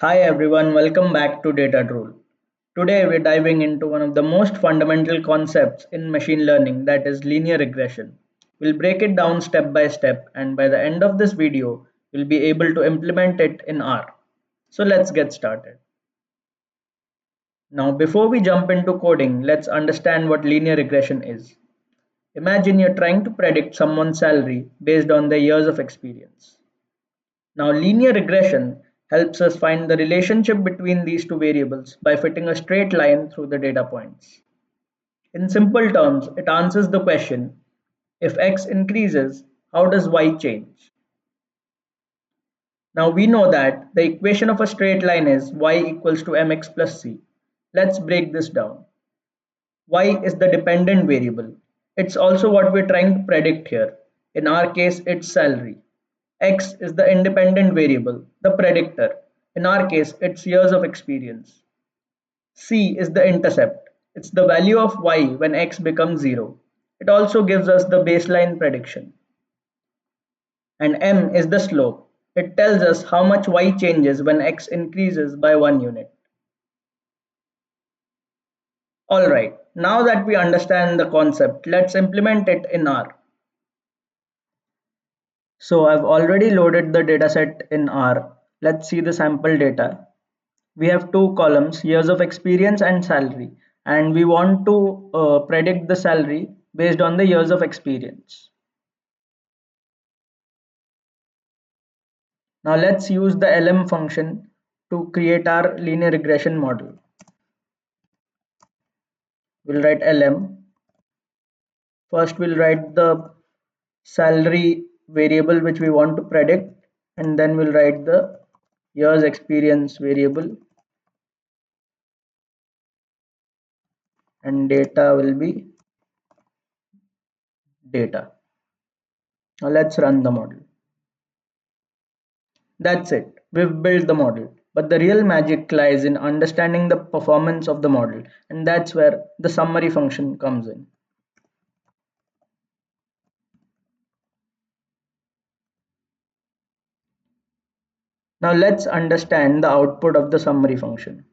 Hi everyone, welcome back to Data Rule. Today we're diving into one of the most fundamental concepts in machine learning, that is linear regression. We'll break it down step by step, and by the end of this video, we'll be able to implement it in R. So let's get started. Now, before we jump into coding, let's understand what linear regression is. Imagine you're trying to predict someone's salary based on their years of experience. Now, linear regression helps us find the relationship between these two variables by fitting a straight line through the data points. In simple terms, it answers the question, if x increases, how does y change? Now we know that the equation of a straight line is y equals to mx plus c. Let's break this down. Y is the dependent variable. It's also what we're trying to predict here. In our case, it's salary. X is the independent variable, the predictor. In our case, it's years of experience. C is the intercept. It's the value of y when x becomes 0. It also gives us the baseline prediction. And m is the slope. It tells us how much y changes when x increases by 1 unit. Alright, now that we understand the concept, let's implement it in R. So I've already loaded the dataset in R. Let's see the sample data. We have two columns, years of experience and salary, and we want to predict the salary based on the years of experience. Now let's use the lm function to create our linear regression model. We'll write lm. First we'll write the salary variable which we want to predict, and then we'll write the years experience variable, and data will be data. Now let's run the model. That's it, we've built the model. But the real magic lies in understanding the performance of the model, and that's where the summary function comes in. Now let's understand the output of the summary function.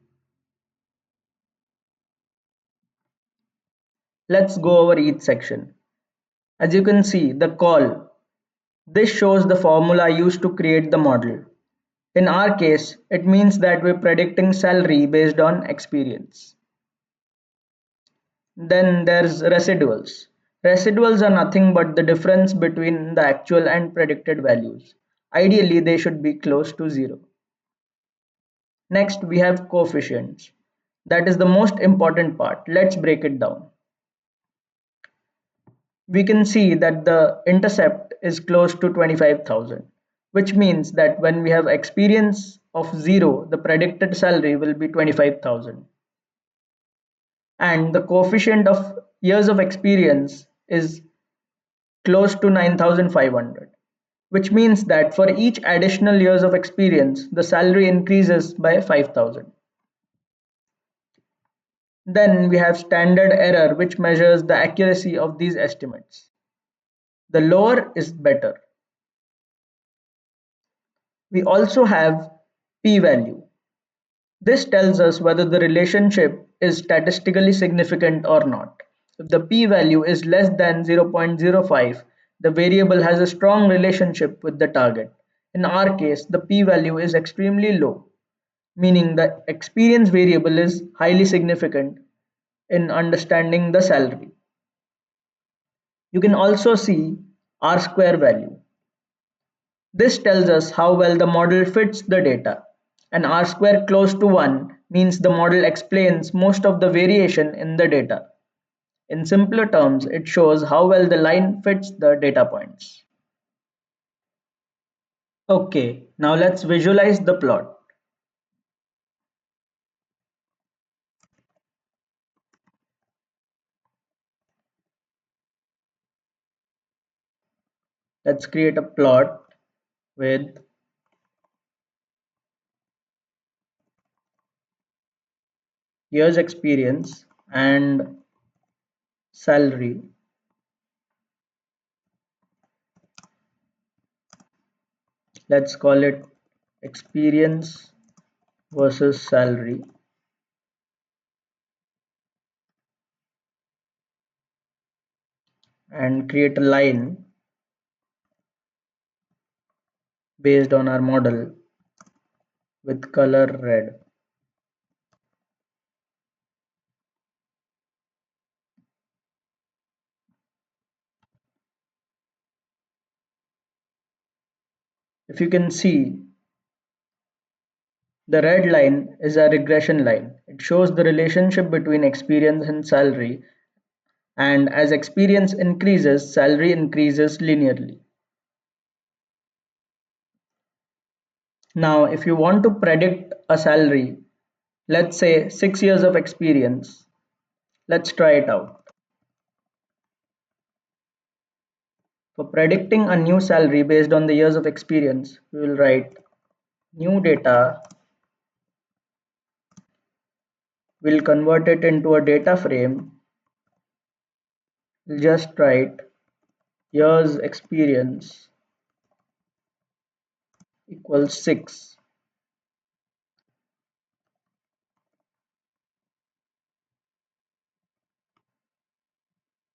Let's go over each section. As you can see, the call. This shows the formula used to create the model. In our case, it means that we're predicting salary based on experience. Then there's residuals. Residuals are nothing but the difference between the actual and predicted values. Ideally, they should be close to 0. Next, we have coefficients. That is the most important part. Let's break it down. We can see that the intercept is close to 25,000, which means that when we have experience of 0, the predicted salary will be 25,000. And the coefficient of years of experience is close to 9,500, which means that for each additional years of experience, the salary increases by 5,000. Then we have standard error, which measures the accuracy of these estimates. The lower is better. We also have p-value. This tells us whether the relationship is statistically significant or not. If the p-value is less than 0.05, the variable has a strong relationship with the target. In our case, the p-value is extremely low, meaning the experience variable is highly significant in understanding the salary. You can also see R-square value. This tells us how well the model fits the data. An R-square close to 1 means the model explains most of the variation in the data. In simpler terms, it shows how well the line fits the data points. Okay, now let's visualize the plot. Let's create a plot with years experience and salary. Let's call it experience versus salary and create a line based on our model with color red. If you can see, the red line is a regression line. It shows the relationship between experience and salary, and as experience increases, salary increases linearly. Now, if you want to predict a salary, let's say 6 years of experience, let's try it out. For predicting a new salary based on the years of experience, we will write new data, we'll convert it into a data frame, we'll just write years experience equals 6,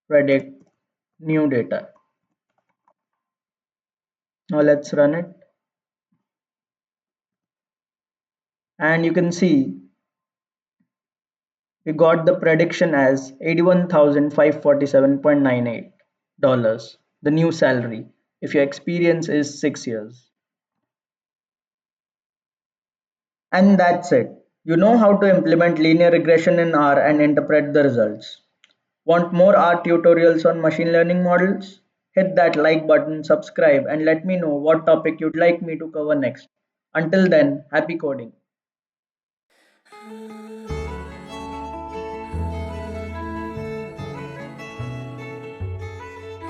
predict new data. Now let's run it, and you can see we got the prediction as $81,547.98, the new salary, if your experience is 6 years. And that's it. You know how to implement linear regression in R and interpret the results. Want more R tutorials on machine learning models? Hit that like button, subscribe, and let me know what topic you'd like me to cover next. Until then, happy coding.